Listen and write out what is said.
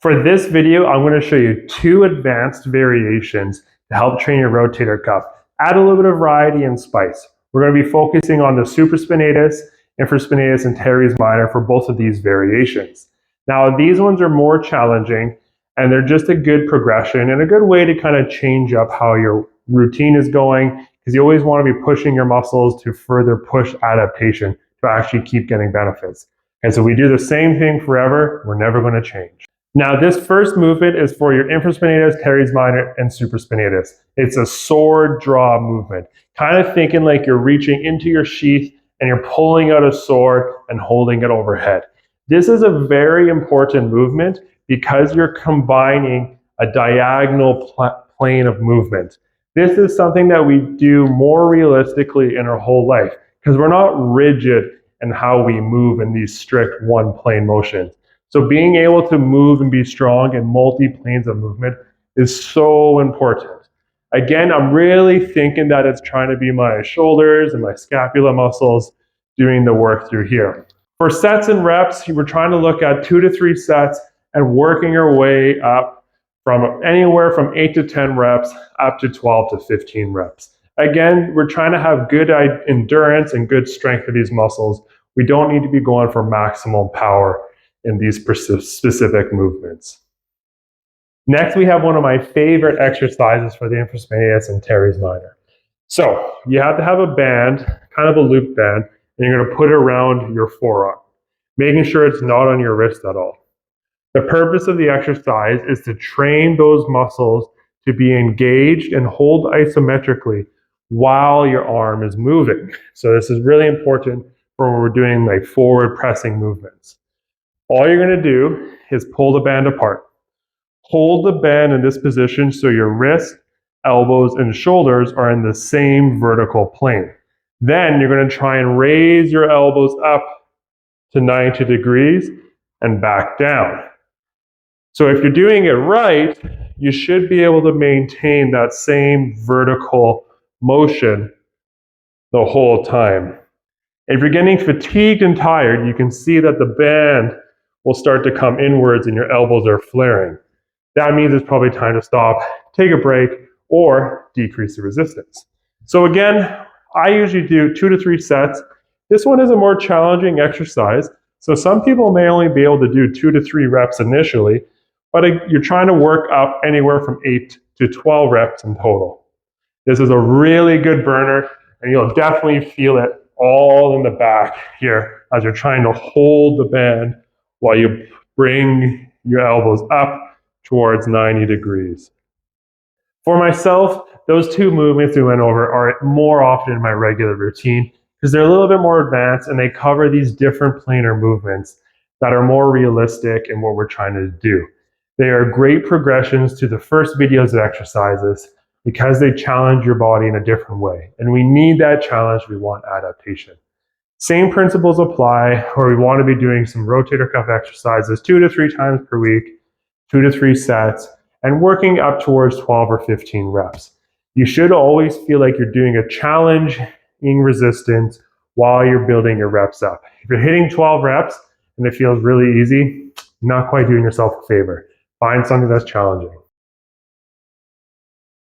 For this video, I'm going to show you 2 advanced variations to help train your rotator cuff. Add a little bit of variety and spice. We're going to be focusing on the supraspinatus, infraspinatus, and teres minor for both of these variations. Now, these ones are more challenging, and they're just a good progression and a good way to kind of change up how your routine is going, because you always want to be pushing your muscles to further push adaptation to actually keep getting benefits. And so we do the same thing forever, we're never going to change. Now, this first movement is for your infraspinatus, teres minor, and supraspinatus. It's a sword draw movement. Kind of thinking like you're reaching into your sheath and you're pulling out a sword and holding it overhead. This is a very important movement because you're combining a diagonal plane of movement. This is something that we do more realistically in our whole life because we're not rigid in how we move in these strict one plane motions. So being able to move and be strong in multi-planes of movement is so important. Again, I'm really thinking that it's trying to be my shoulders and my scapula muscles doing the work through here. For sets and reps, we're trying to look at 2 to 3 sets and working our way up from anywhere from 8 to 10 reps up to 12 to 15 reps. Again, we're trying to have good endurance and good strength of these muscles. We don't need to be going for maximal power in these specific movements. Next, we have one of my favorite exercises for the infraspinatus and teres minor. So you have to have a band, kind of a loop band, and you're going to put it around your forearm, making sure it's not on your wrist at all. The purpose of the exercise is to train those muscles to be engaged and hold isometrically while your arm is moving. So this is really important for when we're doing like forward pressing movements. All you're going to do is pull the band apart. Hold the band in this position so your wrist, elbows, and shoulders are in the same vertical plane. Then you're going to try and raise your elbows up to 90 degrees and back down. So if you're doing it right, you should be able to maintain that same vertical motion the whole time. If you're getting fatigued and tired, you can see that the band will start to come inwards and your elbows are flaring. That means it's probably time to stop, take a break, or decrease the resistance. So again, I usually do 2 to 3 sets. This one is a more challenging exercise. So some people may only be able to do 2 to 3 reps initially, but you're trying to work up anywhere from 8 to 12 reps in total. This is a really good burner, and you'll definitely feel it all in the back here as you're trying to hold the band while you bring your elbows up towards 90 degrees. For myself, those 2 movements we went over are more often in my regular routine because they're a little bit more advanced and they cover these different planar movements that are more realistic in what we're trying to do. They are great progressions to the first videos of exercises because they challenge your body in a different way. And we need that challenge, we want adaptation. Same principles apply where we want to be doing some rotator cuff exercises 2 to 3 times per week, 2 to 3 sets, and working up towards 12 or 15 reps. You should always feel like you're doing a challenging resistance while you're building your reps up. If you're hitting 12 reps and it feels really easy, you're not quite doing yourself a favor. Find something that's challenging.